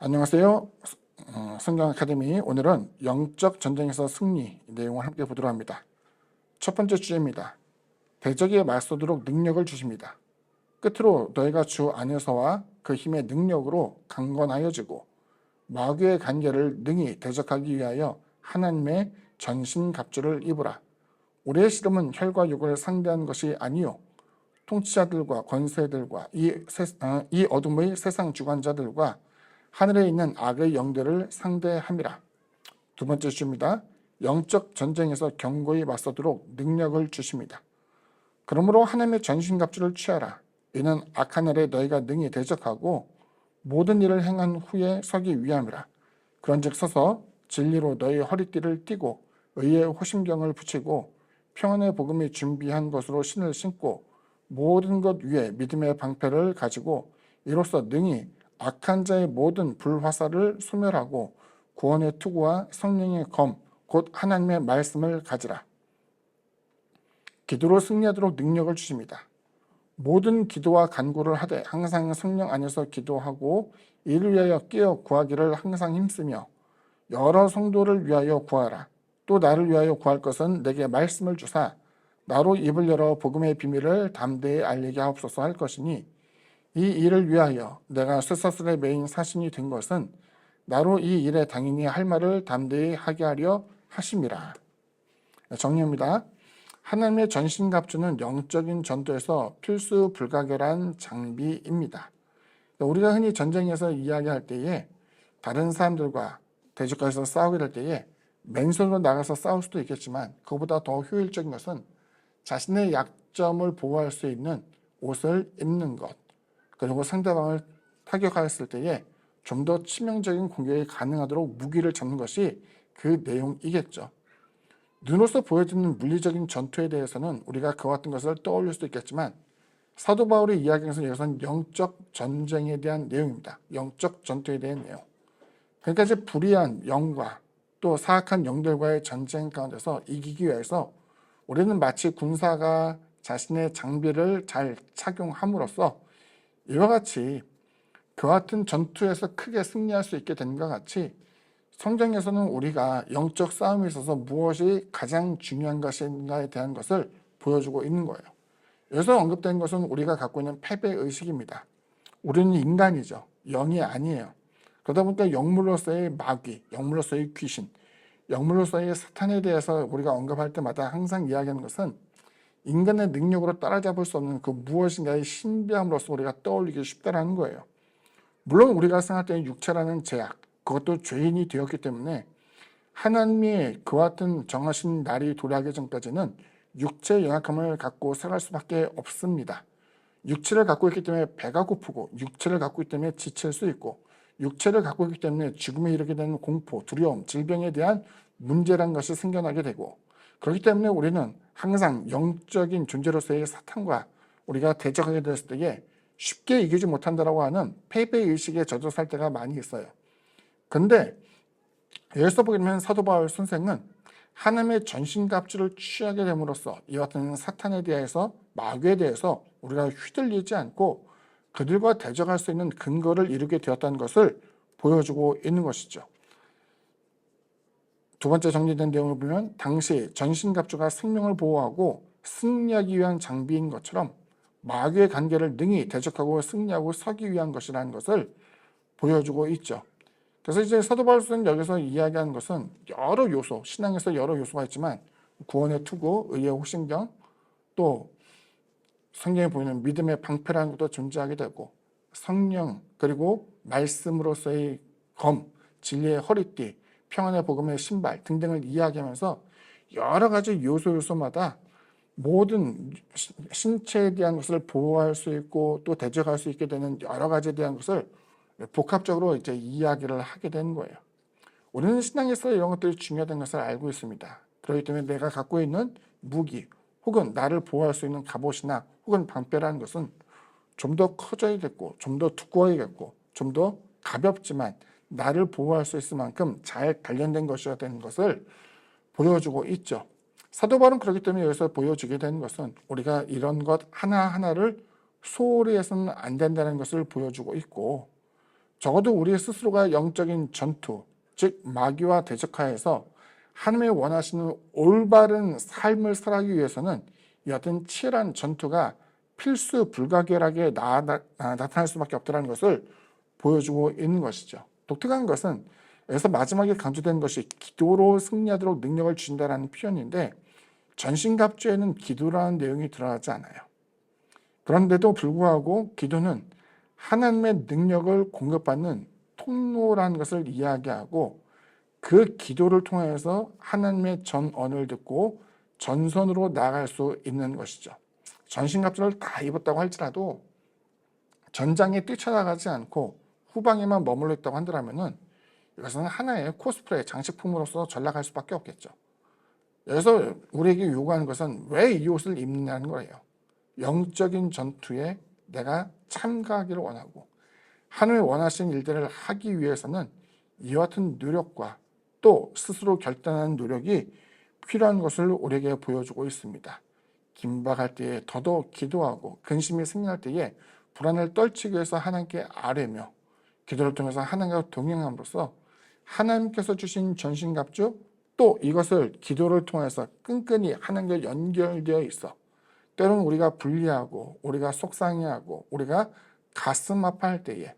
안녕하세요. 성경 아카데미. 오늘은 영적 전쟁에서 승리 내용을 함께 보도록 합니다. 첫 번째 주제입니다. 대적에 맞서도록 능력을 주십니다. 끝으로 너희가 주 안에서와 그 힘의 능력으로 강건하여지고 마귀의 관계를 능히 대적하기 위하여 하나님의 전신갑주를 입으라. 우리의 씨름은 혈과 육을 상대하는 것이 아니요 통치자들과 권세들과 이 어둠의 세상 주관자들과 하늘에 있는 악의 영들을 상대함이라. 두 번째 주입니다. 영적 전쟁에서 견고히 맞서도록 능력을 주십니다. 그러므로 하나님의 전신갑주를 취하라. 이는 악한 날에 너희가 능히 대적하고 모든 일을 행한 후에 서기 위함이라. 그런즉 서서 진리로 너희 허리띠를 띠고 의의 호심경을 붙이고 평안의 복음이 준비한 것으로 신을 신고 모든 것 위에 믿음의 방패를 가지고 이로써 능히 악한 자의 모든 불화살을 소멸하고 구원의 투구와 성령의 검, 곧 하나님의 말씀을 가지라. 기도로 승리하도록 능력을 주십니다. 모든 기도와 간구를 하되 항상 성령 안에서 기도하고 이를 위하여 깨어 구하기를 항상 힘쓰며 여러 성도를 위하여 구하라. 또 나를 위하여 구할 것은 내게 말씀을 주사 나로 입을 열어 복음의 비밀을 담대히 알리게 하옵소서 할 것이니 이 일을 위하여 내가 쇠사슬에 매인 사신이 된 것은 나로 이 일에 당연히 할 말을 담대히 하게 하려 하심이라. 정리합니다. 하나님의 전신갑주는 영적인 전투에서 필수 불가결한 장비입니다. 우리가 흔히 전쟁에서 이야기할 때에 다른 사람들과 대적해서 싸우게 될 때에 맨손으로 나가서 싸울 수도 있겠지만 그보다 더 효율적인 것은 자신의 약점을 보호할 수 있는 옷을 입는 것, 그리고 상대방을 타격하였을 때에 좀 더 치명적인 공격이 가능하도록 무기를 잡는 것이 그 내용이겠죠. 눈으로서 보여지는 물리적인 전투에 대해서는 우리가 그와 같은 것을 떠올릴 수도 있겠지만 사도 바울의 이야기에서 여기서는 영적 전쟁에 대한 내용입니다. 영적 전투에 대한 내용. 그러니까 이제 불의한 영과 또 사악한 영들과의 전쟁 가운데서 이기기 위해서 우리는 마치 군사가 자신의 장비를 잘 착용함으로써 이와 같이 그와 같은 전투에서 크게 승리할 수 있게 된 것 같이 성경에서는 우리가 영적 싸움에 있어서 무엇이 가장 중요한 것인가에 대한 것을 보여주고 있는 거예요. 여기서 언급된 것은 우리가 갖고 있는 패배의식입니다. 우리는 인간이죠. 영이 아니에요. 그러다 보니까 영물로서의 마귀, 영물로서의 귀신, 영물로서의 사탄에 대해서 우리가 언급할 때마다 항상 이야기하는 것은 인간의 능력으로 따라잡을 수 없는 그 무엇인가의 신비함으로써 우리가 떠올리기 쉽다는 거예요. 물론 우리가 생각할 때는 육체라는 제약, 그것도 죄인이 되었기 때문에 하나님이 그와 같은 정하신 날이 도래하기 전까지는 육체의 연약함을 갖고 살아갈 수밖에 없습니다. 육체를 갖고 있기 때문에 배가 고프고 육체를 갖고 있기 때문에 지칠 수 있고 육체를 갖고 있기 때문에 죽음에 이르게 되는 공포, 두려움, 질병에 대한 문제라는 것이 생겨나게 되고 그렇기 때문에 우리는 항상 영적인 존재로서의 사탄과 우리가 대적하게 됐을 때에 쉽게 이기지 못한다라고 하는 패배의식에 젖어 살 때가 많이 있어요. 근데 여기서 보게 되면 사도 바울 선생은 하나님의 전신갑주를 취하게 됨으로써 이와 같은 사탄에 대해서 마귀에 대해서 우리가 휘둘리지 않고 그들과 대적할 수 있는 근거를 이루게 되었다는 것을 보여주고 있는 것이죠. 두 번째 정리된 내용을 보면 당시 전신갑주가 생명을 보호하고 승리하기 위한 장비인 것처럼 마귀의 관계를 능히 대적하고 승리하고 서기 위한 것이라는 것을 보여주고 있죠. 그래서 이제 사도 바울은 여기서 이야기하는 것은 여러 요소, 신앙에서 여러 요소가 있지만 구원의 투구, 의의 호심경, 또 성경에 보이는 믿음의 방패라는 것도 존재하게 되고 성령, 그리고 말씀으로서의 검, 진리의 허리띠, 평안의 복음의 신발 등등을 이야기하면서 여러 가지 요소마다 모든 신체에 대한 것을 보호할 수 있고 또 대적할 수 있게 되는 여러 가지에 대한 것을 복합적으로 이제 이야기를 하게 되는 거예요. 우리는 신앙에서 이런 것들이 중요하다는 것을 알고 있습니다. 그렇기 때문에 내가 갖고 있는 무기 혹은 나를 보호할 수 있는 갑옷이나 혹은 방패라는 것은 좀 더 커져야겠고 좀 더 두꺼워야겠고 좀 더 가볍지만 나를 보호할 수 있을 만큼 잘 단련된 것이어야 되는 것을 보여주고 있죠. 사도 바울은 그렇기 때문에 여기서 보여주게 되는 것은 우리가 이런 것 하나하나를 소홀히 해서는 안 된다는 것을 보여주고 있고 적어도 우리 스스로가 영적인 전투, 즉 마귀와 대적하여서 하나님의 원하시는 올바른 삶을 살아가기 위해서는 여하튼 치열한 전투가 필수 불가결하게 나타날 수밖에 없다는 것을 보여주고 있는 것이죠. 독특한 것은 여기서 마지막에 강조된 것이 기도로 승리하도록 능력을 주신다는 표현인데 전신갑주에는 기도라는 내용이 들어가지 않아요. 그런데도 불구하고 기도는 하나님의 능력을 공급받는 통로라는 것을 이야기하고 그 기도를 통해서 하나님의 전언을 듣고 전선으로 나아갈 수 있는 것이죠. 전신갑주를 다 입었다고 할지라도 전장에 뛰쳐나가지 않고 후방에만 머물러 있다고 한다면 이것은 하나의 코스프레 장식품으로서 전락할 수밖에 없겠죠. 여기서 우리에게 요구하는 것은 왜 이 옷을 입느냐는 거예요. 영적인 전투에 내가 참가하기를 원하고 하나님의 원하시는 일들을 하기 위해서는 이와 같은 노력과 또 스스로 결단하는 노력이 필요한 것을 우리에게 보여주고 있습니다. 긴박할 때에 더더욱 기도하고 근심이 생겨날 때에 불안을 떨치기 위해서 하나님께 아뢰며 기도를 통해서 하나님과 동행함으로써 하나님께서 주신 전신갑주 또 이것을 기도를 통해서 끈끈이 하나님과 연결되어 있어 때로는 우리가 불리하고 우리가 속상해하고 우리가 가슴 아파할 때에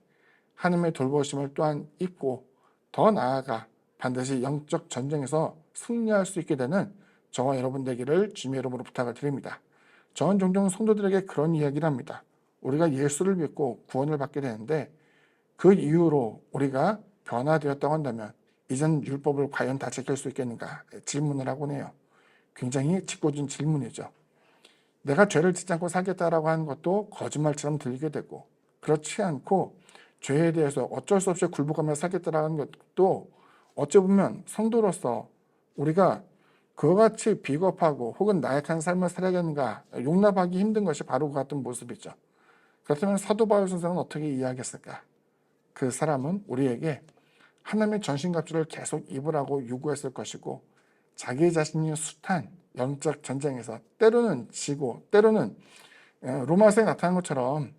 하나님의 돌보심을 또한 입고 더 나아가 반드시 영적 전쟁에서 승리할 수 있게 되는 저와 여러분 되기를 주님의 이름으로 부탁을 드립니다. 저는 종종 성도들에게 그런 이야기를 합니다. 우리가 예수를 믿고 구원을 받게 되는데 그 이후로 우리가 변화되었다고 한다면 이전 율법을 과연 다 지킬 수 있겠는가 질문을 하곤 해요. 굉장히 짓궂은 질문이죠. 내가 죄를 짓지 않고 살겠다라고 하는 것도 거짓말처럼 들리게 되고 그렇지 않고 죄에 대해서 어쩔 수 없이 굴복하며 살겠다라는 것도 어찌 보면 성도로서 우리가 그와 같이 비겁하고 혹은 나약한 삶을 살아야겠는가 용납하기 힘든 것이 바로 그 같은 모습이죠. 그렇다면 사도 바울 선생은 어떻게 이야기했을까? 그 사람은 우리에게 하나님의 전신갑주를 계속 입으라고 요구했을 것이고 자기 자신이 숱한 영적 전쟁에서 때로는 지고 때로는 로마서에 나타난 것처럼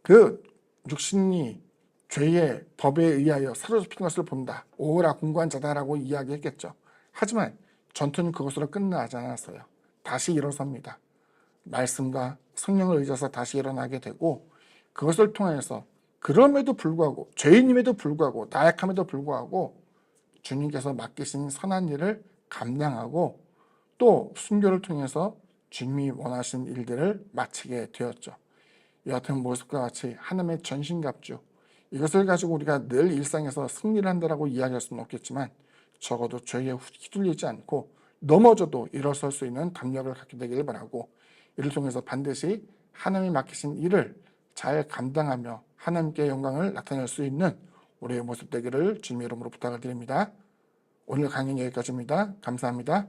그 육신이 죄의 법에 의하여 사로잡힌 것을 본다. 오라 공고한 자다라고 이야기했겠죠. 하지만 전투는 그것으로 끝나지 않았어요. 다시 일어섭니다. 말씀과 성령을 의지해서 다시 일어나게 되고 그것을 통해서 그럼에도 불구하고 죄인임에도 불구하고 나약함에도 불구하고 주님께서 맡기신 선한 일을 감당하고 또 순교를 통해서 주님이 원하신 일들을 마치게 되었죠. 여하튼 모습과 같이 하나님의 전신갑주 이것을 가지고 우리가 늘 일상에서 승리를 한다라고 이야기할 수는 없겠지만 적어도 죄에 휘둘리지 않고 넘어져도 일어설 수 있는 담력을 갖게 되기를 바라고 이를 통해서 반드시 하나님이 맡기신 일을 잘 감당하며 하나님께 영광을 나타낼 수 있는 우리의 모습 되기를 주님의 이름으로 부탁을 드립니다. 오늘 강의는 여기까지입니다. 감사합니다.